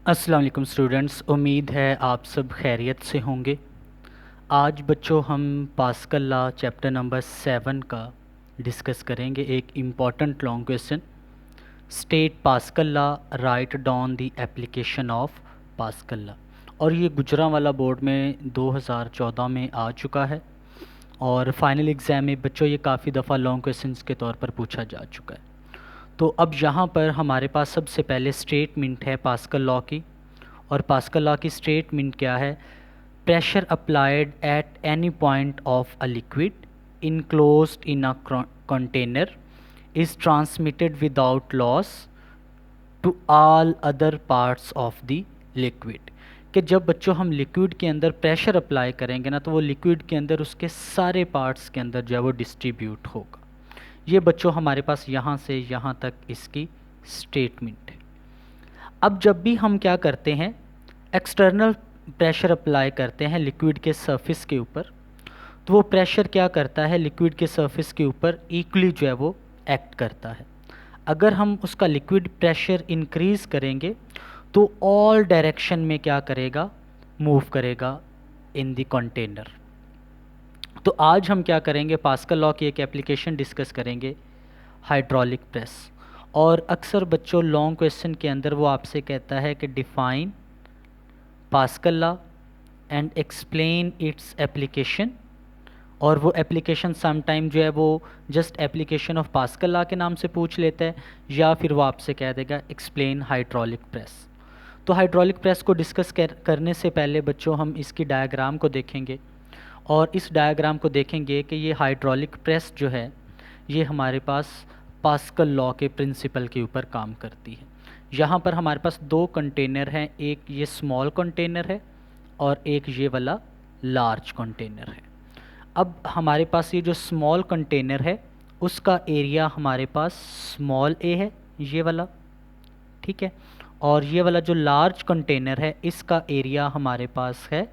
अस्सलाम वालेकुम स्टूडेंट्स, उम्मीद है आप सब खैरियत से होंगे। आज बच्चों हम पास्कल लॉ चैप्टर नंबर 7 का डिस्कस करेंगे। एक important long question, state pascal law, write down the application of pascal law. और ये गुजरांवाला बोर्ड में 2014 में आ चुका है और फाइनल एग्ज़ाम में बच्चों ये काफ़ी दफ़ा लॉन्ग क्वेश्चंस के तौर पर पूछा जा चुका है। तो अब यहाँ पर हमारे पास सबसे पहले स्टेटमेंट है पास्कल लॉ की, और पास्कल लॉ की स्टेटमेंट क्या है? Pressure applied at any point of a liquid enclosed in a container is transmitted without loss to all other parts of the liquid. कि जब बच्चों हम लिक्विड के अंदर प्रेशर अप्लाई करेंगे ना, तो वो लिक्विड के अंदर उसके सारे पार्ट्स के अंदर जो है वो डिस्ट्रीब्यूट होगा। ये बच्चों हमारे पास यहाँ से यहाँ तक इसकी स्टेटमेंट है। अब जब भी हम क्या करते हैं, एक्सटर्नल प्रेशर अप्लाई करते हैं लिक्विड के सरफेस के ऊपर, तो वो प्रेशर क्या करता है, लिक्विड के सरफेस के ऊपर इक्वली जो है वो एक्ट करता है। अगर हम उसका लिक्विड प्रेशर इंक्रीज़ करेंगे तो ऑल डायरेक्शन में क्या करेगा, मूव करेगा इन द कंटेनर। तो आज हम क्या करेंगे, पास्कल लॉ की एक एप्लीकेशन डिस्कस करेंगे, हाइड्रोलिक प्रेस। और अक्सर बच्चों लॉन्ग क्वेश्चन के अंदर वो आपसे कहता है कि define pascal law and explain its application. और वो एप्लीकेशन समटाइम जो है वो just application of pascal law के नाम से पूछ लेता है, या फिर वो आपसे कह देगा एक्सप्लेन हाइड्रोलिक प्रेस। तो हाइड्रोलिक प्रेस को डिस्कस करने से पहले बच्चों हम इसकी डायग्राम को देखेंगे, और इस डायग्राम को देखेंगे कि ये हाइड्रोलिक प्रेस जो है ये हमारे पास पास्कल लॉ के प्रिंसिपल के ऊपर काम करती है। यहाँ पर हमारे पास दो कंटेनर हैं, एक ये स्मॉल कंटेनर है और एक ये वाला लार्ज कंटेनर है। अब हमारे पास ये जो स्मॉल कंटेनर है उसका एरिया हमारे पास स्मॉल ए है, ये वाला, ठीक है। और ये वाला जो लार्ज कंटेनर है इसका एरिया हमारे पास है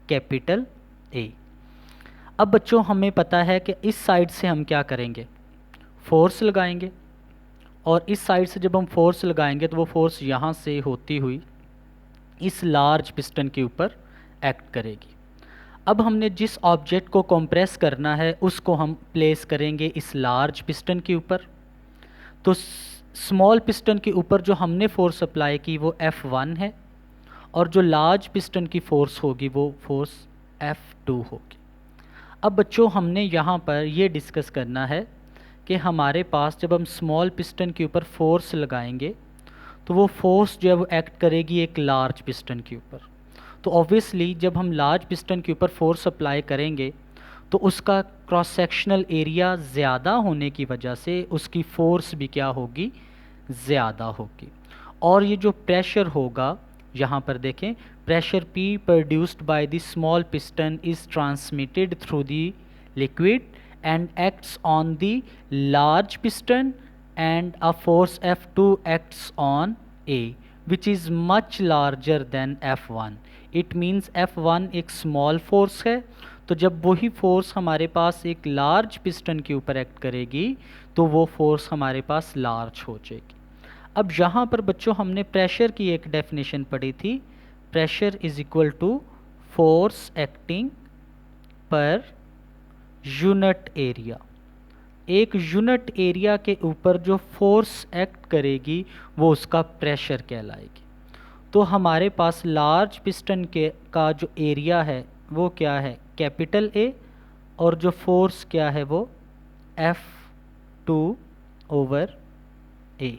कैपिटल ए। अब बच्चों हमें पता है कि इस साइड से हम क्या करेंगे, फोर्स लगाएंगे, और इस साइड से जब हम फोर्स लगाएंगे तो वो फोर्स यहाँ से होती हुई इस लार्ज पिस्टन के ऊपर एक्ट करेगी। अब हमने जिस ऑब्जेक्ट को कंप्रेस करना है उसको हम प्लेस करेंगे इस लार्ज पिस्टन के ऊपर। तो स्मॉल पिस्टन के ऊपर जो हमने फोर्स अप्लाई की वो F1 है, और जो लार्ज पिस्टन की फोर्स होगी वो फोर्स F2 होगी। अब बच्चों हमने यहाँ पर ये डिस्कस करना है कि हमारे पास जब हम स्मॉल पिस्टन के ऊपर फोर्स लगाएंगे तो वो फोर्स जो है वो एक्ट करेगी एक लार्ज पिस्टन के ऊपर। तो ऑब्वियसली जब हम लार्ज पिस्टन के ऊपर फोर्स अप्लाई करेंगे तो उसका क्रॉस सेक्शनल एरिया ज़्यादा होने की वजह से उसकी फ़ोर्स भी क्या होगी, ज़्यादा होगी। और ये जो प्रेशर होगा, यहाँ पर देखें, pressure P produced by the small piston is transmitted through the liquid and acts on the large piston, and a force F2 acts on A which is much larger than F1. It means F1 एक small force है, तो जब वही force हमारे पास एक large piston के ऊपर act करेगी तो वो फोर्स हमारे पास लार्ज हो जाएगी। अब यहाँ पर बच्चों हमने प्रेशर की एक डेफिनेशन पढ़ी थी, pressure is equal to force acting per unit area. एक यूनिट एरिया के ऊपर जो फोर्स एक्ट करेगी वो उसका प्रेशर कहलाएगी। तो हमारे पास लार्ज पिस्टन के का जो एरिया है वो क्या है, कैपिटल ए, और जो फोर्स क्या है वो F2 ओवर ए।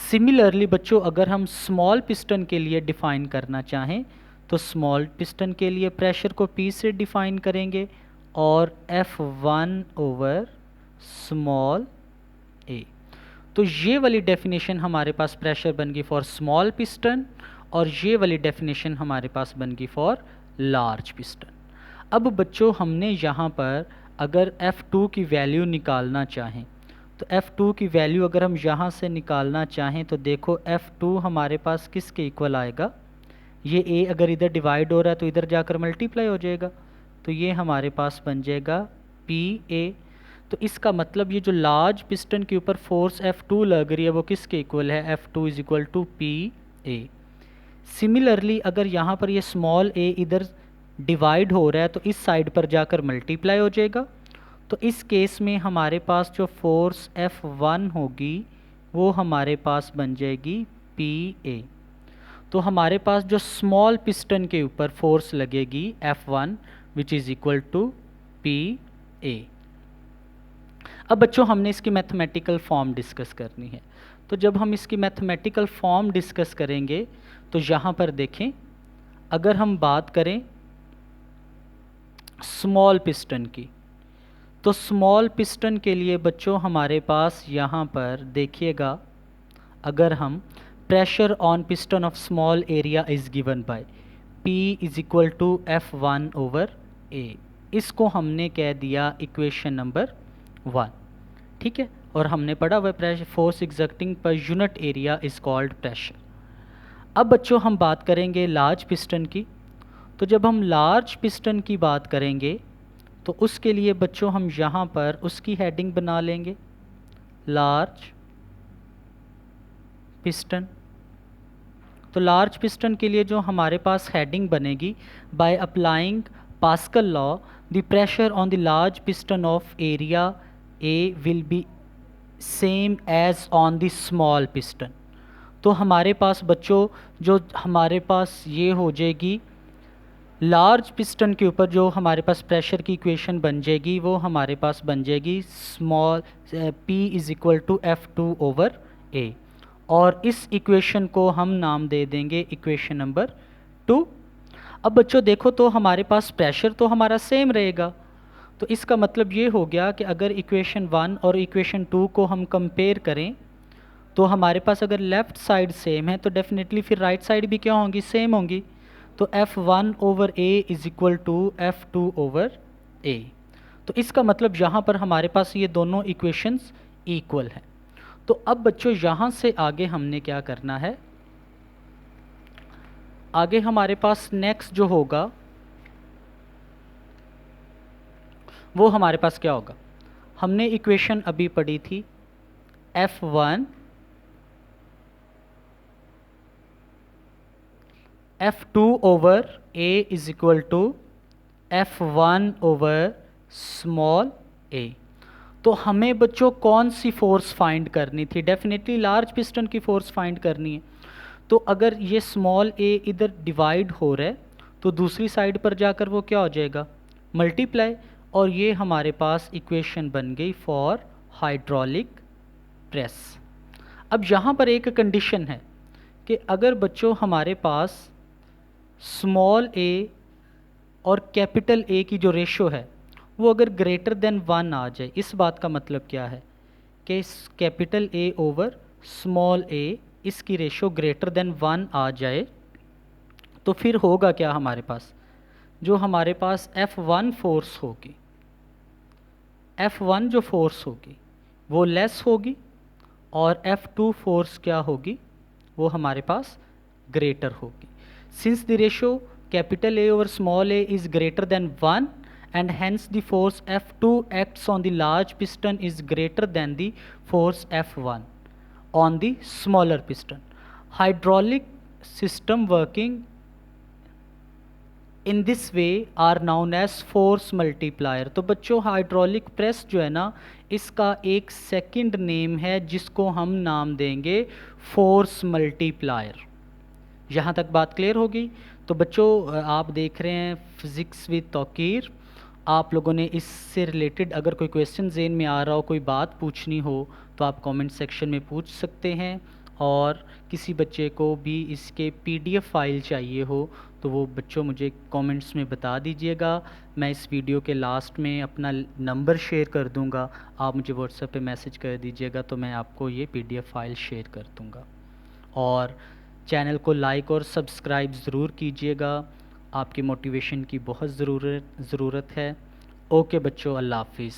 सिमिलरली बच्चों अगर हम स्मॉल पिस्टन के लिए डिफ़ाइन करना चाहें तो स्मॉल पिस्टन के लिए प्रेशर को P से डिफ़ाइन करेंगे और F1 ओवर स्मॉल ए। तो ये वाली डेफिनेशन हमारे पास प्रेशर बन गई फॉर स्मॉल पिस्टन, और ये वाली डेफिनेशन हमारे पास बन गई फॉर लार्ज पिस्टन। अब बच्चों हमने यहाँ पर अगर F2 की वैल्यू निकालना चाहें तो F2 की वैल्यू अगर हम यहाँ से निकालना चाहें तो देखो F2 हमारे पास किसके इक्वल आएगा, ये A अगर इधर डिवाइड हो रहा है तो इधर जाकर मल्टीप्लाई हो जाएगा, तो ये हमारे पास बन जाएगा PA। तो इसका मतलब ये जो लार्ज पिस्टन के ऊपर फोर्स F2 लग रही है वो किसके इक्वल है, F2 is equal to PA। Similarly अगर यहाँ पर ये स्मॉल ए इधर डिवाइड हो रहा है तो इस साइड पर जाकर मल्टीप्लाई हो जाएगा। तो इस केस में हमारे पास जो फोर्स F1 होगी वो हमारे पास बन जाएगी PA। तो हमारे पास जो स्मॉल पिस्टन के ऊपर फोर्स लगेगी F1 which is equal to PA। अब बच्चों हमने इसकी मैथमेटिकल फॉर्म डिस्कस करनी है। तो जब हम इसकी मैथमेटिकल फॉर्म डिस्कस करेंगे तो यहाँ पर देखें, अगर हम बात करें स्मॉल पिस्टन की, तो स्मॉल पिस्टन के लिए बच्चों हमारे पास यहाँ पर देखिएगा, अगर हम pressure on piston of small area is given by P is equal to F1 over A, इसको हमने कह दिया इक्वेशन नंबर 1, ठीक है। और हमने पढ़ा हुआ प्रेशर फोर्स एग्जर्टिंग पर unit area is called pressure. अब बच्चों हम बात करेंगे लार्ज पिस्टन की। तो जब हम लार्ज पिस्टन की बात करेंगे तो उसके लिए बच्चों हम यहाँ पर उसकी हेडिंग बना लेंगे लार्ज पिस्टन। तो लार्ज पिस्टन के लिए जो हमारे पास हेडिंग बनेगी, by applying Pascal law the pressure on the large piston of area A will be same as on the small piston. तो हमारे पास बच्चों जो हमारे पास ये हो जाएगी लार्ज पिस्टन के ऊपर जो हमारे पास प्रेशर की इक्वेशन बन जाएगी वो हमारे पास बन जाएगी small P is equal to F2 over A, और इस इक्वेशन को हम नाम दे देंगे इक्वेशन नंबर 2। अब बच्चों देखो तो हमारे पास प्रेशर तो हमारा सेम रहेगा, तो इसका मतलब ये हो गया कि अगर इक्वेशन 1 और इक्वेशन 2 को हम कंपेयर करें तो हमारे पास अगर लेफ़्ट साइड सेम है तो डेफिनेटली फिर राइट साइड भी क्या होंगी, सेम होंगी। तो F1 over A is equal to F2 over A। तो इसका मतलब यहाँ पर हमारे पास ये दोनों इक्वेशंस इक्वल हैं। तो अब बच्चों यहाँ से आगे हमने क्या करना है, आगे हमारे पास नेक्स्ट जो होगा वो हमारे पास क्या होगा, हमने इक्वेशन अभी पढ़ी थी F1 F2 over A is equal to F1 over small a। तो हमें बच्चों कौन सी फोर्स फाइंड करनी थी, डेफिनेटली लार्ज पिस्टन की फोर्स फाइंड करनी है। तो अगर ये स्मॉल a इधर डिवाइड हो रहा है तो दूसरी साइड पर जाकर वो क्या हो जाएगा, मल्टीप्लाई, और ये हमारे पास इक्वेशन बन गई फॉर हाइड्रोलिक प्रेस। अब यहाँ पर एक कंडीशन है कि अगर बच्चों हमारे पास स्मॉल a और कैपिटल A की जो रेशो है वो अगर ग्रेटर देन 1 आ जाए, इस बात का मतलब क्या है कि capital A over small a इसकी रेशो ग्रेटर देन 1 आ जाए, तो फिर होगा क्या, हमारे पास जो हमारे पास F1 फोर्स होगी, F1 जो फोर्स होगी वो लेस होगी और F2 फोर्स क्या होगी, वो हमारे पास ग्रेटर होगी। Since the ratio capital A over small a is greater than 1 and hence the force F2 acts on the large piston is greater than the force F1 on the smaller piston. Hydraulic system working in this way are known as force multiplier। तो बच्चों hydraulic press जो है ना, इसका एक second name है जिसको हम नाम देंगे फोर्स मल्टीप्लायर। यहाँ तक बात क्लियर होगी। तो बच्चों आप देख रहे हैं फिज़िक्स विद तौकीर। आप लोगों ने इससे रिलेटेड अगर कोई क्वेश्चन ज़हन में आ रहा हो, कोई बात पूछनी हो तो आप कमेंट सेक्शन में पूछ सकते हैं, और किसी बच्चे को भी इसके PDF फाइल चाहिए हो तो वो बच्चों मुझे कमेंट्स में बता दीजिएगा। मैं इस वीडियो के लास्ट में अपना नंबर शेयर कर दूंगा, आप मुझे व्हाट्सएप पे मैसेज कर दीजिएगा तो मैं आपको ये PDF फाइल शेयर कर दूंगा। और चैनल को लाइक और सब्सक्राइब ज़रूर कीजिएगा, आपकी मोटिवेशन की बहुत ज़रूरत है। ओके बच्चों, अल्लाह हाफिज़।